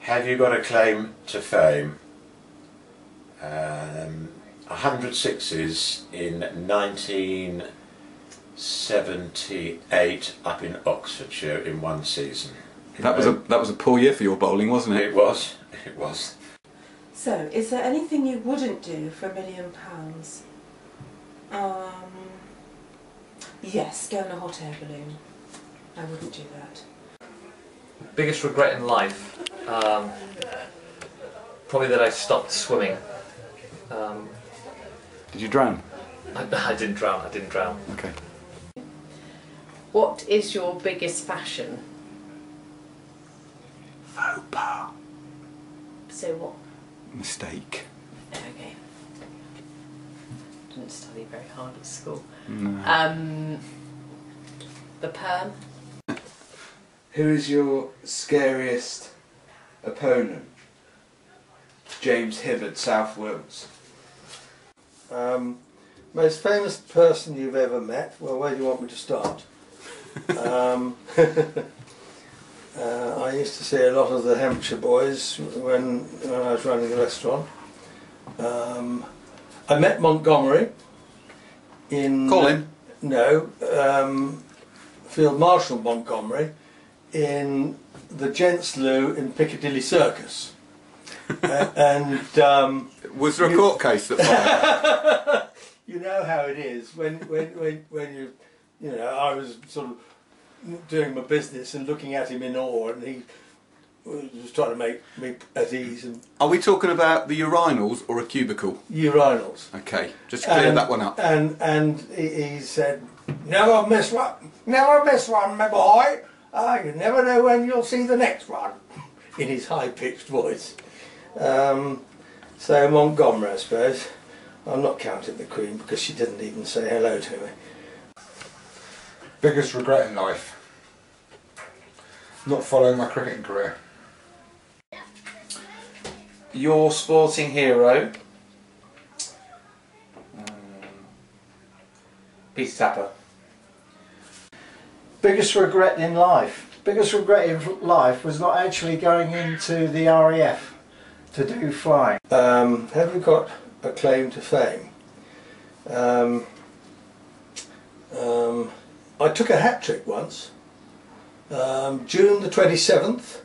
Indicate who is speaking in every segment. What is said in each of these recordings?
Speaker 1: Have you got a claim to fame? 100 sixes in 1978 up in Oxfordshire in one season.
Speaker 2: That was a poor year for your bowling, wasn't it?
Speaker 1: It was. It was.
Speaker 3: So, is there anything you wouldn't do for £1 million? Yes, go in a hot air balloon. I wouldn't do that.
Speaker 4: Biggest regret in life? Probably that I stopped swimming.
Speaker 2: Did you drown?
Speaker 4: I didn't drown. I didn't drown.
Speaker 2: Okay.
Speaker 5: What is your biggest fashion?
Speaker 2: Faux pas.
Speaker 5: So what?
Speaker 2: Mistake.
Speaker 5: Okay. Didn't study very hard at school.
Speaker 2: No.
Speaker 5: The perm.
Speaker 6: Who is your scariest opponent? James Hibbard, South Wales.
Speaker 7: Most famous person you've ever met? Well, where do you want me to start? I used to see a lot of the Hampshire boys when I was running a restaurant. I met Montgomery in...
Speaker 2: Colin?
Speaker 7: No, Field Marshal Montgomery in the Gents' Loo in Piccadilly Circus. And
Speaker 2: was there a court case that followed?
Speaker 7: you know how it is when you know, I was sort of doing my business and looking at him in awe, and he was trying to make me at ease. And
Speaker 2: Are we talking about the urinals or a cubicle?
Speaker 7: urinals.
Speaker 2: Okay, just clear that one up.
Speaker 7: And he said, "Never miss one, my boy. You never know when you'll see the next one," in his high-pitched voice. So Montgomery, I suppose. I'm not counting the Queen because she didn't even say hello to me.
Speaker 8: Biggest regret in life? Not following my cricketing career.
Speaker 6: Your sporting hero? Peter Tapper.
Speaker 9: Biggest regret in life? Biggest regret in life was not actually going into the RAF to do flying.
Speaker 7: Have you got a claim to fame? I took a hat-trick once. June the 27th,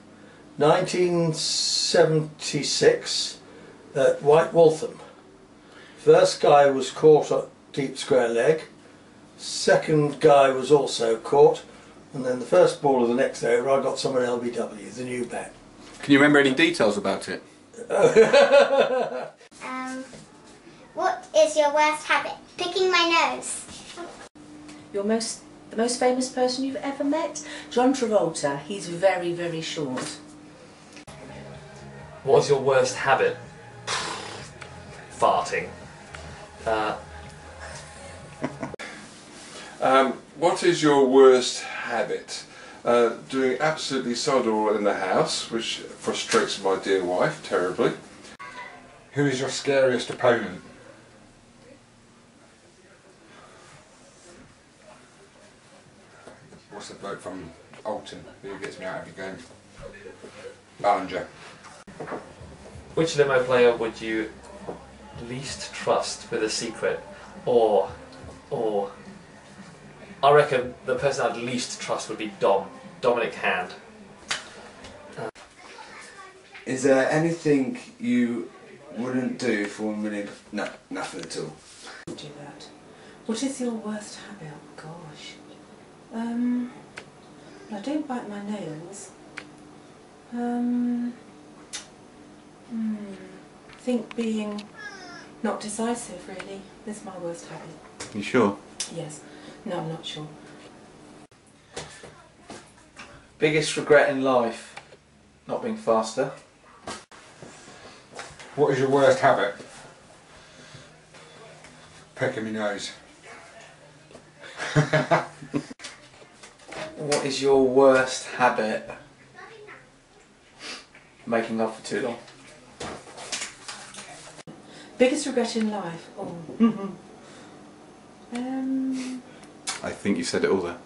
Speaker 7: 1976 at White Waltham. First guy was caught at deep square leg, second guy was also caught, and then the first ball of the next over I got someone LBW, the new bat.
Speaker 2: Can you remember any details about it?
Speaker 10: What is your worst habit? Picking my nose.
Speaker 3: The most famous person you've ever met? John Travolta. He's very, very short.
Speaker 4: What was your worst habit? Farting.
Speaker 8: What is your worst habit? Doing absolutely sod all in the house, which frustrates my dear wife terribly. Who is your scariest opponent? What's the bloke from Alton who gets me out every game? Ballinger.
Speaker 4: Which Lymo player would you least trust with a secret? Or I reckon the person I'd least trust would be Dominic Hand.
Speaker 6: Is there anything you wouldn't do for £1 million? No, nothing at all.
Speaker 3: Do that. What is your worst habit? Oh gosh. I don't bite my nails. I think being not decisive really is my worst habit.
Speaker 2: You sure?
Speaker 3: Yes. No, I'm not sure.
Speaker 6: Biggest regret in life? Not being faster.
Speaker 8: What is your worst habit? Picking my nose.
Speaker 6: What is your worst habit? Making love for too long.
Speaker 3: Biggest regret in life? Oh.
Speaker 2: I think you said it all there.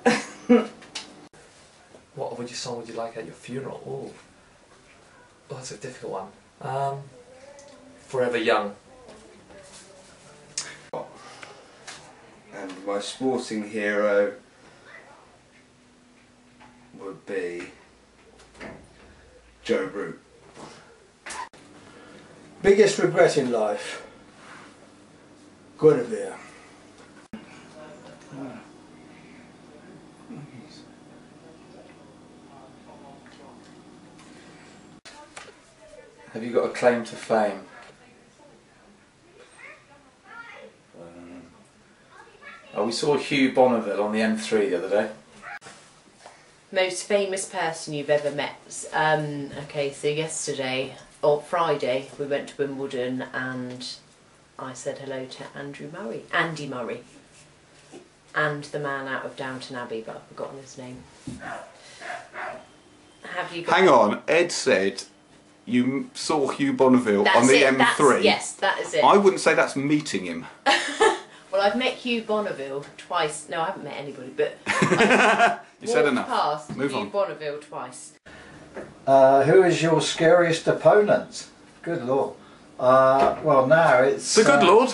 Speaker 4: What song would you like at your funeral? Oh, that's a difficult one. Forever young.
Speaker 6: And my sporting hero would be Joe Root.
Speaker 7: Biggest regret in life? Guinevere.
Speaker 11: Have you got a claim to fame? Oh, we saw Hugh Bonneville on the M3 the other day.
Speaker 5: Most famous person you've ever met? Okay, so yesterday, or Friday, we went to Wimbledon and I said hello to Andy Murray. And the man out of Downton Abbey, but I've forgotten his name. Have you got...
Speaker 2: Hang on, Ed said you saw Hugh Bonneville
Speaker 5: That's
Speaker 2: on the
Speaker 5: it,
Speaker 2: M3.
Speaker 5: Yes, that is it.
Speaker 2: I wouldn't say that's meeting him.
Speaker 5: Well, I've met Hugh Bonneville twice. No, I haven't met anybody, but
Speaker 2: You said enough.
Speaker 5: Past
Speaker 2: Move
Speaker 5: Hugh
Speaker 2: on.
Speaker 5: Bonneville twice.
Speaker 9: Who is your scariest opponent? Good lord. Well, now it's...
Speaker 2: The good Lord.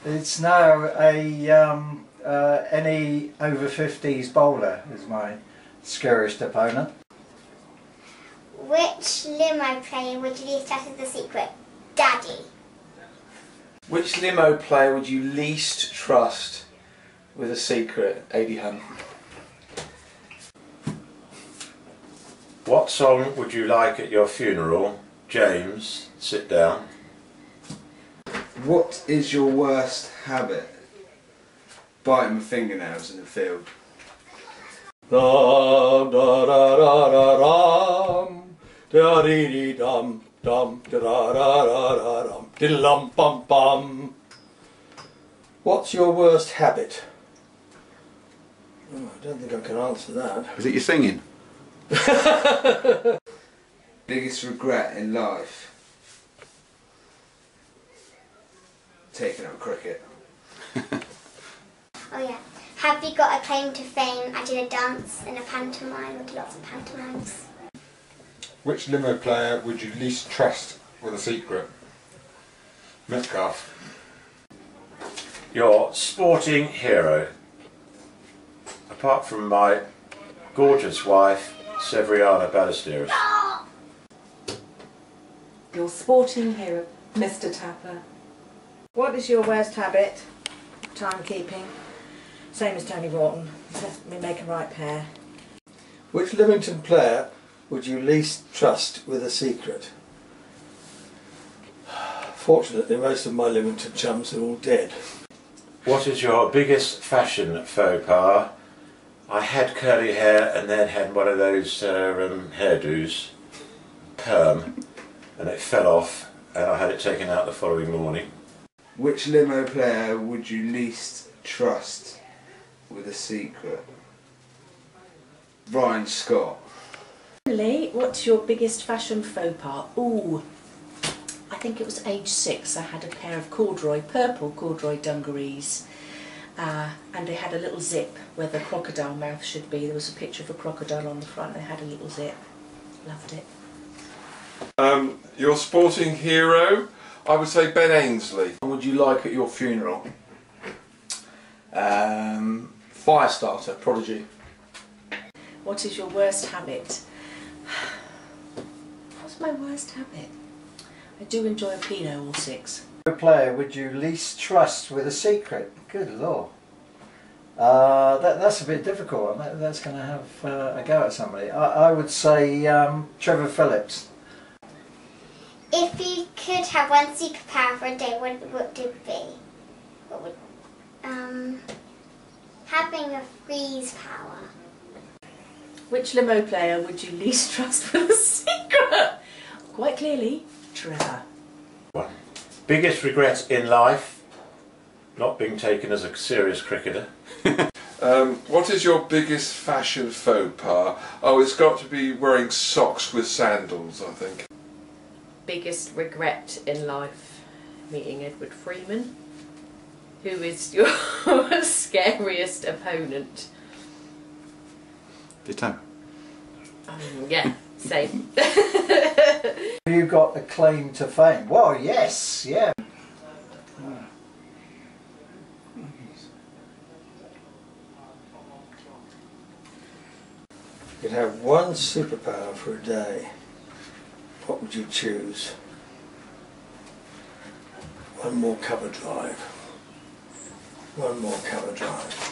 Speaker 9: It's now a any over 50s bowler is my scariest opponent.
Speaker 10: Which limo player would you least trust as a secret? Daddy.
Speaker 11: Which limo player would you least trust with a secret? AD Hunt.
Speaker 1: What song would you like at your funeral? James, sit down.
Speaker 6: What is your worst habit? Biting my fingernails in the field.
Speaker 7: Dum da da da da dum da dee dee dum dum da da da da da dum diddle bum bum. What's your worst habit? Oh, I don't think I can answer that.
Speaker 2: Is it your singing?
Speaker 6: Biggest regret in life? Taking up cricket.
Speaker 10: Oh yeah. Have you got a claim to fame? I did a dance in a pantomime. I did lots of pantomimes.
Speaker 8: Which limo player would you least trust with a secret? Metcalf.
Speaker 1: Your sporting hero. Apart from my gorgeous wife, Severiana Ballesteros.
Speaker 12: Your sporting hero, Mr. Tapper. What is your worst habit? Timekeeping. Same as Tony Wharton. We make a right pair.
Speaker 7: Which Lymington player would you least trust with a secret? Fortunately, most of my Lymington chums are all dead.
Speaker 1: What is your biggest fashion faux pas? I had curly hair and then had one of those hairdos, perm, and it fell off and I had it taken out the following morning.
Speaker 6: Which limo player would you least trust with a secret? Ryan Scott.
Speaker 3: Finally, what's your biggest fashion faux pas? Ooh, I think it was age 6. I had a pair of purple corduroy dungarees. And they had a little zip where the crocodile mouth should be. There was a picture of a crocodile on the front. They had a little zip. Loved it.
Speaker 8: Your sporting hero? I would say Ben Ainsley.
Speaker 11: What would you like at your funeral? Firestarter, Prodigy.
Speaker 3: What is your worst habit? What's my worst habit? I do enjoy a Pinot or 6.
Speaker 9: What player would you least trust with a secret? Good lord. That's a bit difficult. That's going to have a go at somebody. I would say Trevor Phillips.
Speaker 10: If you could have one superpower for a day, what would it be? What would having a freeze power.
Speaker 3: Which limo player would you least trust with a secret? Quite clearly, Trevor.
Speaker 1: One. Biggest regret in life? Not being taken as a serious cricketer.
Speaker 8: What is your biggest fashion faux pas? Oh, it's got to be wearing socks with sandals, I think.
Speaker 5: Biggest regret in life? Meeting Edward Freeman. Who is your scariest opponent?
Speaker 2: Ditto.
Speaker 5: Yeah, same.
Speaker 9: Have you got a claim to fame? Well, yes, yeah. You could have one superpower for a day. What would you choose? One more cover drive. One more cover drive.